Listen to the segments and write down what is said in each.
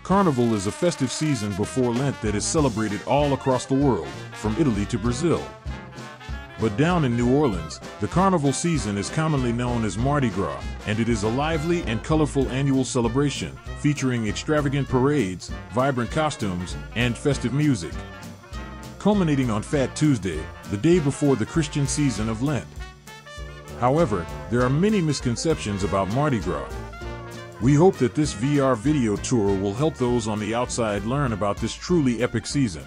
Carnival is a festive season before Lent that is celebrated all across the world, from Italy to Brazil. But down in New Orleans, the carnival season is commonly known as Mardi Gras, and it is a lively and colorful annual celebration featuring extravagant parades, vibrant costumes, and festive music. Culminating on Fat Tuesday, the day before the Christian season of Lent. However, there are many misconceptions about Mardi Gras. We hope that this VR video tour will help those on the outside learn about this truly epic season.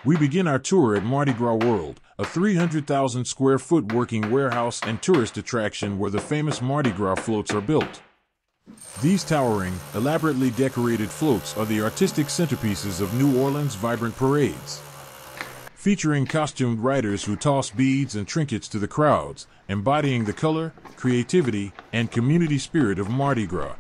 We begin our tour at Mardi Gras World, a 300,000 square foot working warehouse and tourist attraction where the famous Mardi Gras floats are built. These towering, elaborately decorated floats are the artistic centerpieces of New Orleans' vibrant parades. Featuring costumed riders who toss beads and trinkets to the crowds, embodying the color, creativity, and community spirit of Mardi Gras.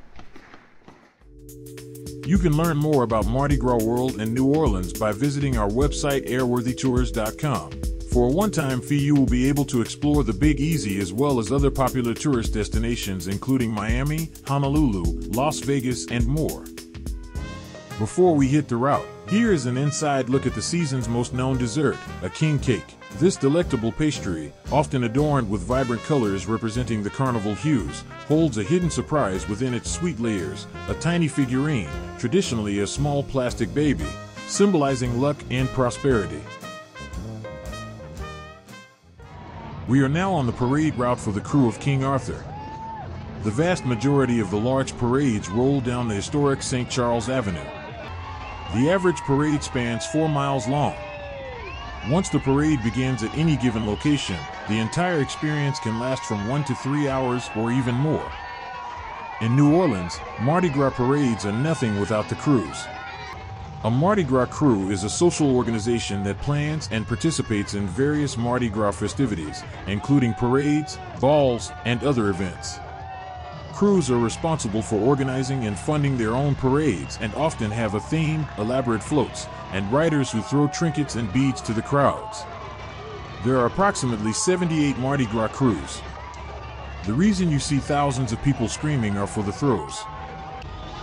You can learn more about Mardi Gras World in New Orleans by visiting our website airworthytours.com. For a one-time fee, you will be able to explore the Big Easy as well as other popular tourist destinations including Miami, Honolulu, Las Vegas, and more. Before we hit the route, here is an inside look at the season's most known dessert, a king cake. This delectable pastry, often adorned with vibrant colors representing the carnival hues, holds a hidden surprise within its sweet layers, a tiny figurine, traditionally a small plastic baby, symbolizing luck and prosperity. We are now on the parade route for the crew of King Arthur. The vast majority of the large parades roll down the historic St. Charles Avenue. The average parade spans 4 miles long. Once the parade begins at any given location, the entire experience can last from 1 to 3 hours or even more. In New Orleans, Mardi Gras parades are nothing without the crews. A Mardi Gras crew is a social organization that plans and participates in various Mardi Gras festivities, including parades, balls, and other events. Crews are responsible for organizing and funding their own parades and often have a theme, elaborate floats, and riders who throw trinkets and beads to the crowds. There are approximately 78 Mardi Gras crews. The reason you see thousands of people screaming are for the throws.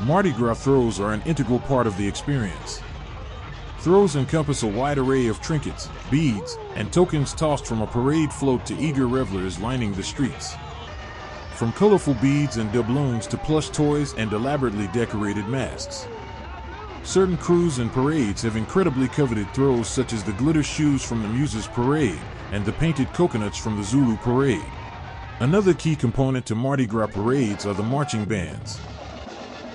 Mardi Gras throws are an integral part of the experience. Throws encompass a wide array of trinkets, beads, and tokens tossed from a parade float to eager revelers lining the streets. From colorful beads and doubloons to plush toys and elaborately decorated masks. Certain crews and parades have incredibly coveted throws such as the glitter shoes from the Muses Parade and the painted coconuts from the Zulu Parade. Another key component to Mardi Gras parades are the marching bands.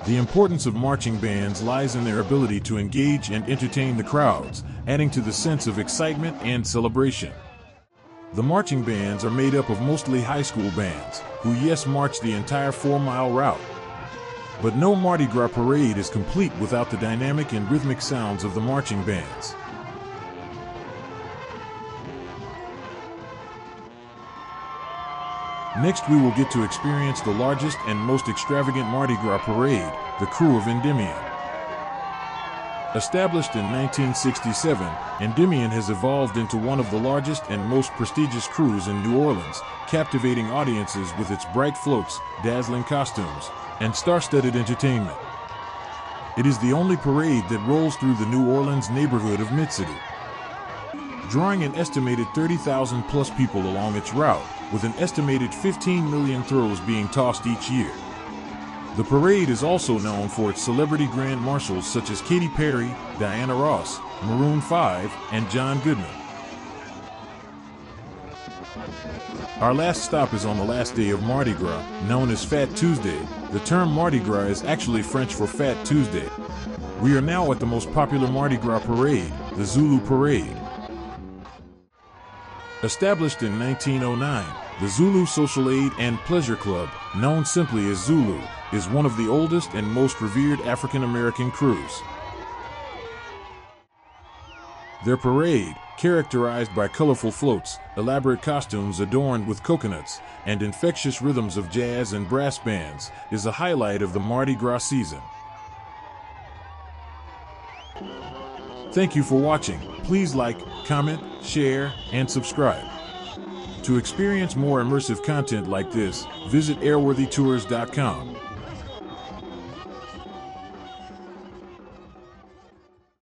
The importance of marching bands lies in their ability to engage and entertain the crowds, adding to the sense of excitement and celebration. The marching bands are made up of mostly high school bands, who march the entire 4-mile route. But no Mardi Gras parade is complete without the dynamic and rhythmic sounds of the marching bands. Next, we will get to experience the largest and most extravagant Mardi Gras parade, the Crew of Endymion. Established in 1967, Endymion has evolved into one of the largest and most prestigious crews in New Orleans, captivating audiences with its bright floats, dazzling costumes, and star-studded entertainment. It is the only parade that rolls through the New Orleans neighborhood of Mid-City, drawing an estimated 30,000 plus people along its route, with an estimated 15 million throws being tossed each year. The parade is also known for its celebrity grand marshals such as Katy Perry, Diana Ross, Maroon 5, and John Goodman. Our last stop is on the last day of Mardi Gras, known as Fat Tuesday. The term Mardi Gras is actually French for Fat Tuesday. We are now at the most popular Mardi Gras parade, the Zulu Parade. Established in 1909, the Zulu Social Aid and Pleasure Club, known simply as Zulu, is one of the oldest and most revered African American crews. Their parade, characterized by colorful floats, elaborate costumes adorned with coconuts, and infectious rhythms of jazz and brass bands, is a highlight of the Mardi Gras season. Thank you for watching. Please like, comment, share, and subscribe. To experience more immersive content like this, visit airworthytours.com.